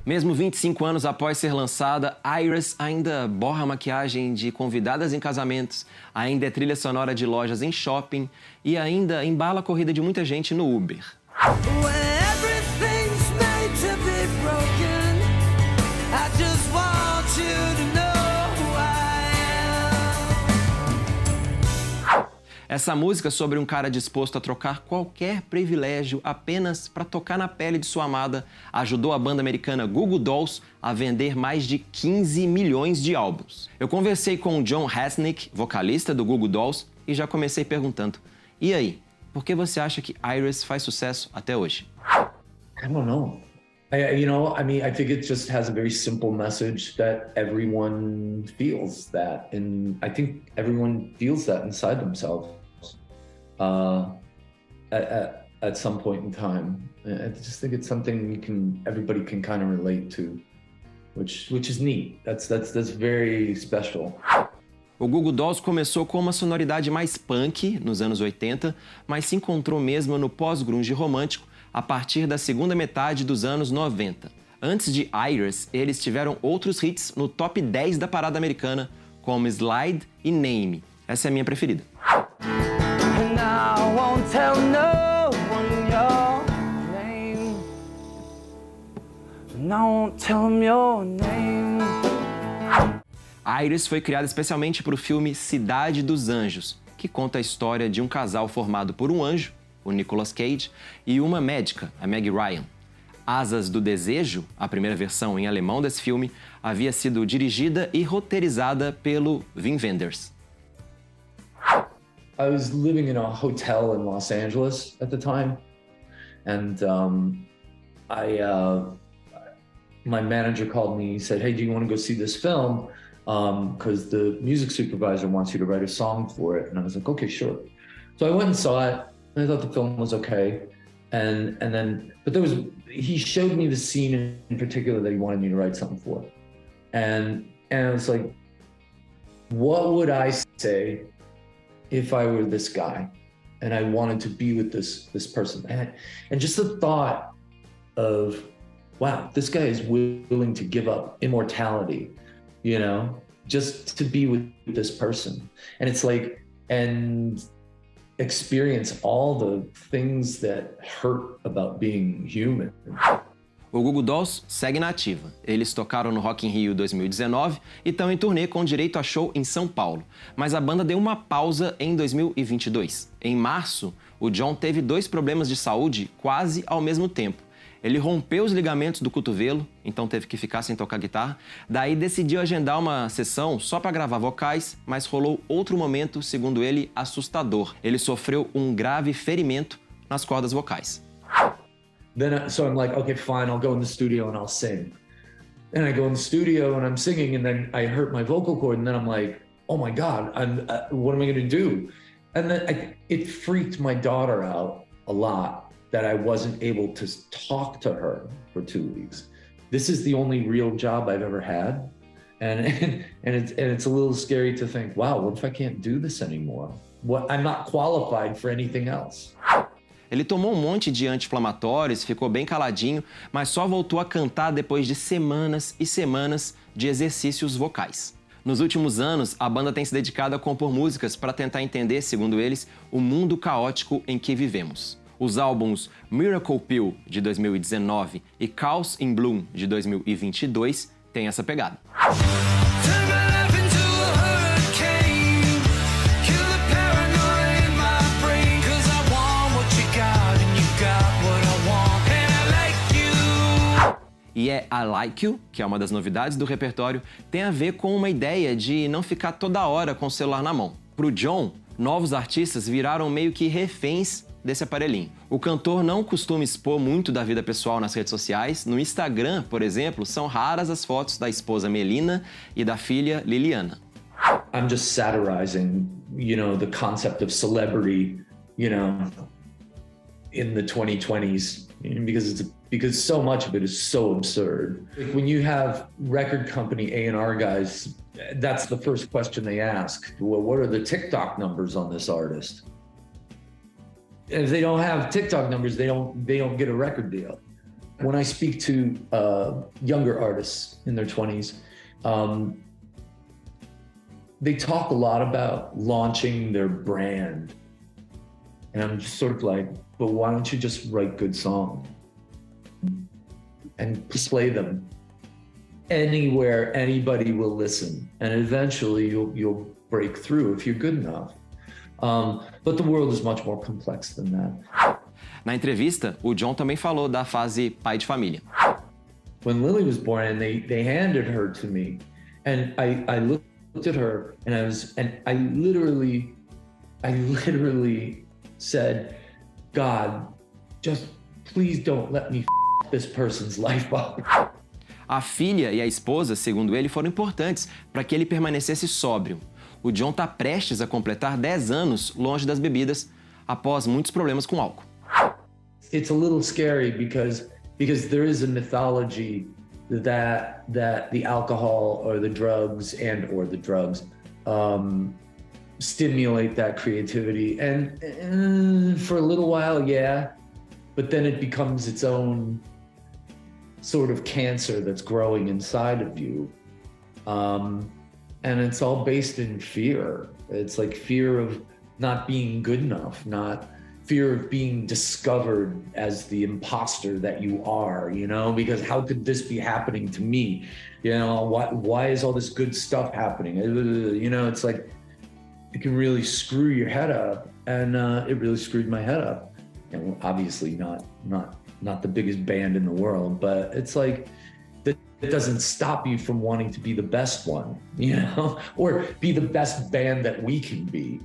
Mesmo 25 anos após ser lançada, Áreas ainda borra a maquiagem de convidadas em casamentos, ainda é trilha sonora de lojas em shopping e ainda embala a corrida de muita gente no Uber. Essa música sobre um cara disposto a trocar qualquer privilégio apenas para tocar na pele de sua amada ajudou a banda americana Googoodollsbrasil a vender mais de 15 milhões de álbuns. Eu conversei com o Rzeznik, vocalista do Googoodollsbrasil, e já comecei perguntando: e aí, por que você acha que Áreas faz sucesso até hoje? I don't know. I think it just has a very simple message that everyone feels that, and I think everyone feels that inside themselves at some point in time. I just think it's something everybody can kind of relate to, which is neat. That's very special. O Googoodollsbrasil começou com uma sonoridade mais punk nos anos 80, mas se encontrou mesmo no pós-grunge romântico a partir da segunda metade dos anos 90. Antes de Áreas, eles tiveram outros hits no top 10 da parada americana, como Slide e Name. Essa é a minha preferida. Áreas foi criada especialmente para o filme Cidade dos Anjos, que conta a história de um casal formado por um anjo, o Nicolas Cage, e uma médica, a Meg Ryan. Asas do Desejo, a primeira versão em alemão desse filme, havia sido dirigida e roteirizada pelo Wim Wenders. I was living in a hotel in Los Angeles at the time, and my manager called me. He said, "Hey, do you want to go see this film? Because the music supervisor wants you to write a song for it." And I was like, "Okay, sure." So I went and saw it. I thought the film was okay, but he showed me the scene in particular that he wanted me to write something for, and I was like, what would I say if I were this guy, and I wanted to be with this person, and just the thought of, wow, this guy is willing to give up immortality, just to be with this person, and it's like, and experience all the things that hurt about being human. O Googoodollsbrasil segue na ativa. Eles tocaram no Rock in Rio 2019 e estão em turnê com direito a show em São Paulo. Mas a banda deu uma pausa em 2022. Em março, o John teve 2 problemas de saúde quase ao mesmo tempo. Ele rompeu os ligamentos do cotovelo, então teve que ficar sem tocar guitarra. Daí decidiu agendar uma sessão só para gravar vocais, mas rolou outro momento, segundo ele, assustador. Ele sofreu um grave ferimento nas cordas vocais. So I'm like, okay, fine, I'll go in the studio and I'll sing. And I go in the studio and I'm singing, and then I hurt my vocal cord, and then I'm like, oh my God, what am I going to do? And then it freaked my daughter out a lot that I wasn't able to talk to her for 2 weeks. This is the only real job I've ever had. And it's a little scary to think, wow, what if I can't do this anymore? I'm not qualified for anything else. Ele tomou um monte de anti-inflamatórios, ficou bem caladinho, mas só voltou a cantar depois de semanas e semanas de exercícios vocais. Nos últimos anos, a banda tem se dedicado a compor músicas para tentar entender, segundo eles, o mundo caótico em que vivemos. Os álbuns Miracle Pill, de 2019, e Chaos in Bloom, de 2022, têm essa pegada. E I Like You, que é uma das novidades do repertório, tem a ver com uma ideia de não ficar toda hora com o celular na mão. Pro John, novos artistas viraram meio que reféns desse aparelhinho. O cantor não costuma expor muito da vida pessoal nas redes sociais. No Instagram, por exemplo, são raras as fotos da esposa Melina e da filha Liliana. I'm just satirizing, the concept of celebrity, in the 2020s, because so much of it is so absurd. Like when you have record company A&R guys, that's the first question they ask. Well, what are the TikTok numbers on this artist? And if they don't have TikTok numbers, they don't get a record deal. when I speak to younger artists in their 20s, they talk a lot about launching their brand. And I'm just sort of like, but why don't you just write good songs and play them anywhere anybody will listen? And eventually you'll break through if you're good enough. But the world is much more complex than that. Na entrevista, o John também falou da fase pai de família. When Lily was born and they handed her to me, and I looked at her and I literally said, God, just please don't let me f this person's life up. A filha e a esposa, segundo ele, foram importantes para que ele permanecesse sóbrio. O John está prestes a completar 10 anos longe das bebidas, após muitos problemas com álcool. It's a little scary because there is a mythology that the alcohol or the drugs stimulate that creativity, and for a little while, yeah, but then it becomes its own sort of cancer that's growing inside of you, and it's all based in fear. It's like fear of not being good enough, not fear of being discovered as the imposter that you are, you know, because how could this be happening to me? You know, why is all this good stuff happening? You know, it's like, it can really screw your head up, and it really screwed my head up. And obviously not the biggest band in the world, but it's like, that it doesn't stop you from wanting to be the best one, you know, or be the best band that we can be.